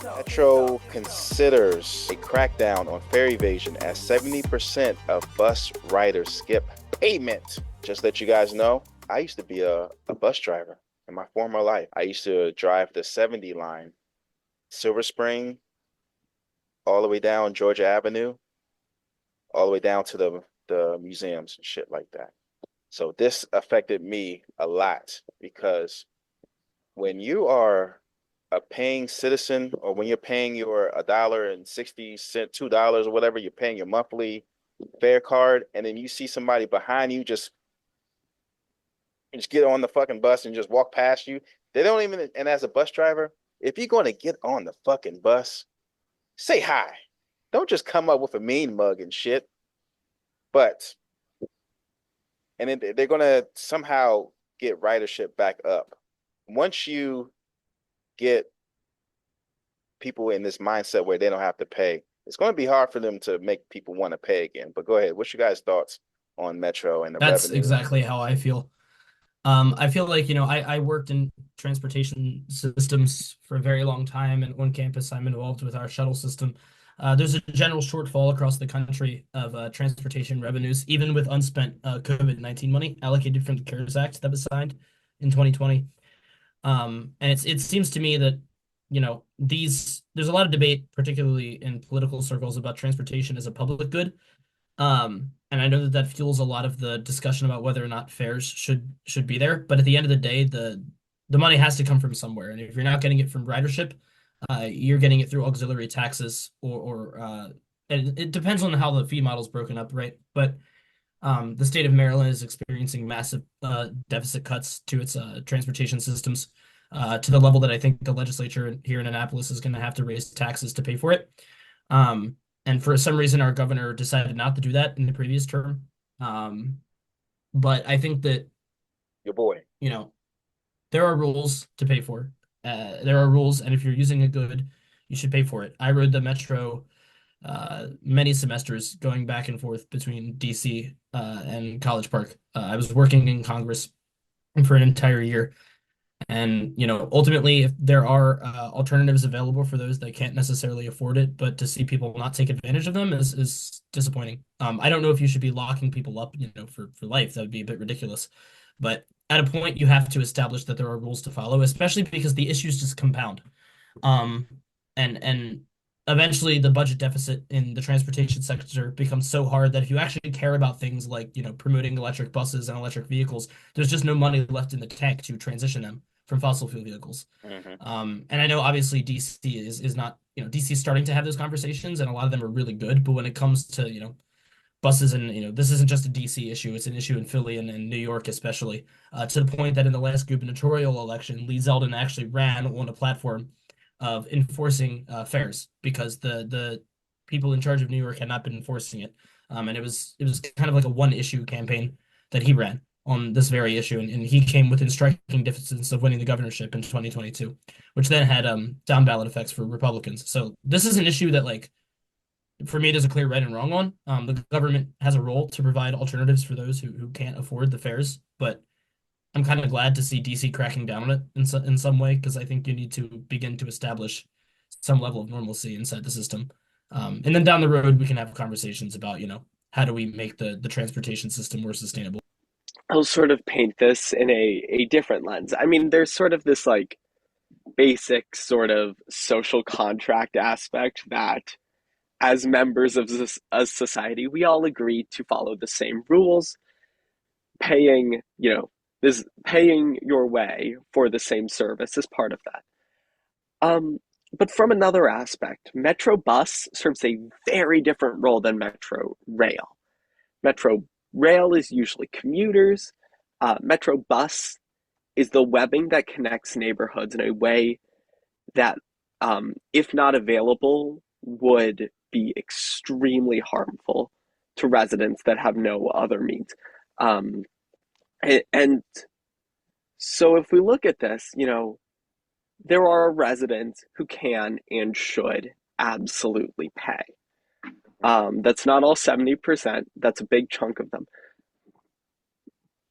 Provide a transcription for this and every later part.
Metro considers a crackdown on fare evasion as 70% of bus riders skip payment. Just to let you guys know, I used to be a bus driver in my former life. I used to drive the 70 line, Silver Spring, all the way down Georgia Avenue, all the way down to the museums and shit like that. So this affected me a lot because when you are a paying citizen, or when you're paying your $1.60, $2 or whatever, you're paying your monthly fare card, and then you see somebody behind you just get on the fucking bus and just walk past you. They don't even, and as a bus driver, if you're going to get on the fucking bus, say hi. Don't just come up with a mean mug and shit. But, and then they're going to somehow get ridership back up. Once you get people in this mindset where they don't have to pay, it's going to be hard for them to make people want to pay again. But go ahead. What's your guys' thoughts on Metro and the That's revenue? exactly how I feel. I feel like, I worked in transportation systems for a very long time, and on campus, I'm involved with our shuttle system. There's a general shortfall across the country of transportation revenues, even with unspent COVID-19 money allocated from the CARES Act that was signed in 2020. And it seems to me that, there's a lot of debate, particularly in political circles, about transportation as a public good. And I know that that fuels a lot of the discussion about whether or not fares should be there. But at the end of the day, the money has to come from somewhere. And if you're not getting it from ridership, you're getting it through auxiliary taxes or and it depends on how the fee model is broken up, right? But the state of Maryland is experiencing massive deficit cuts to its transportation systems to the level that I think the legislature here in Annapolis is going to have to raise taxes to pay for it. And for some reason, our governor decided not to do that in the previous term. Um, but I think that, Your boy. you know, there are rules to pay for. There are rules, and if you're using a good, you should pay for it. I rode the metro many semesters going back and forth between DC and College Park. I was working in Congress for an entire year. And, ultimately, if there are alternatives available for those that can't necessarily afford it, but to see people not take advantage of them is disappointing. I don't know if you should be locking people up, for life. That would be a bit ridiculous. But at a point, you have to establish that there are rules to follow, especially because the issues just compound. Um, and eventually the budget deficit in the transportation sector becomes so hard that if you actually care about things like, promoting electric buses and electric vehicles, there's just no money left in the tank to transition them from fossil fuel vehicles. Mm-hmm. And I know obviously DC is not, DC is starting to have those conversations, and a lot of them are really good. But when it comes to, buses, and this isn't just a DC issue, it's an issue in Philly and New York especially, to the point that in the last gubernatorial election, Lee Zeldin actually ran on a platform of enforcing fares because the people in charge of New York had not been enforcing it. And it was kind of like a one issue campaign that he ran on this very issue, and he came within striking distance of winning the governorship in 2022, which then had down ballot effects for Republicans. So this is an issue that, like, for me, there's a clear right and wrong on. The government has a role to provide alternatives for those who can't afford the fares, but I'm kind of glad to see DC cracking down on it in some way, because I think you need to begin to establish some level of normalcy inside the system. And then down the road, we can have conversations about, how do we make the transportation system more sustainable? I'll sort of paint this in a different lens. I mean, there's sort of this like basic sort of social contract aspect that as members of this a society, we all agree to follow the same rules, paying, this paying your way for the same service is part of that. Um, but from another aspect, Metro Bus serves a very different role than Metro Rail. Metro Rail is usually commuters. Metro Bus is the webbing that connects neighborhoods in a way that, if not available, would be extremely harmful to residents that have no other means. Um, and so if we look at this, there are residents who can and should absolutely pay. That's not all 70%, that's a big chunk of them.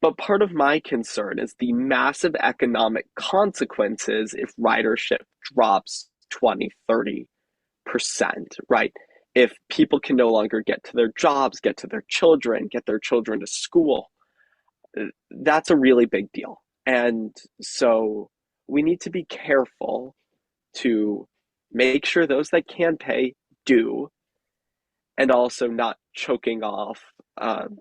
But part of my concern is the massive economic consequences if ridership drops 20, 30%, right? If people can no longer get to their jobs, get to their children, get their children to school, that's a really big deal. And so we need to be careful to make sure those that can pay do, and also not choking off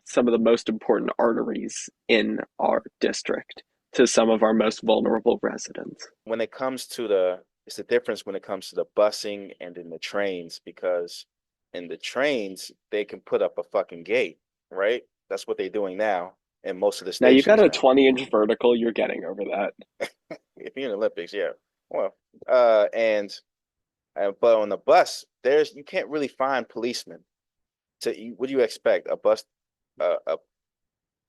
some of the most important arteries in our district to some of our most vulnerable residents. When it comes to it's the difference when it comes to the busing and in the trains, because in the trains, they can put up a fucking gate, right? That's what they're doing now in most of the Now you got stations a now. 20-inch vertical, you're getting over that. If you're in the Olympics, yeah. Well, but on the bus, you can't really find policemen. What do you expect? A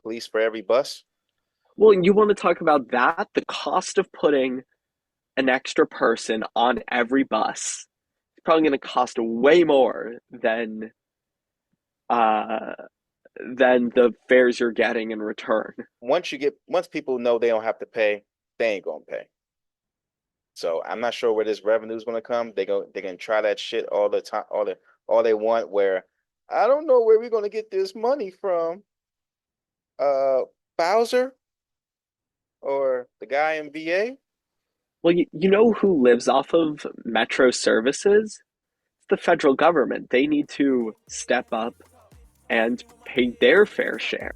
police for every bus? Well, you want to talk about that? The cost of putting an extra person on every bus is probably going to cost way more uh, than the fares you're getting in return. Once people know they don't have to pay, they ain't gonna pay. So I'm not sure where this revenue is gonna come. They can try that shit all the time, all they want. Where I don't know where we're gonna get this money from. Bowser or the guy in VA. Well, you know who lives off of metro services? It's the federal government. They need to step up and pay their fair share.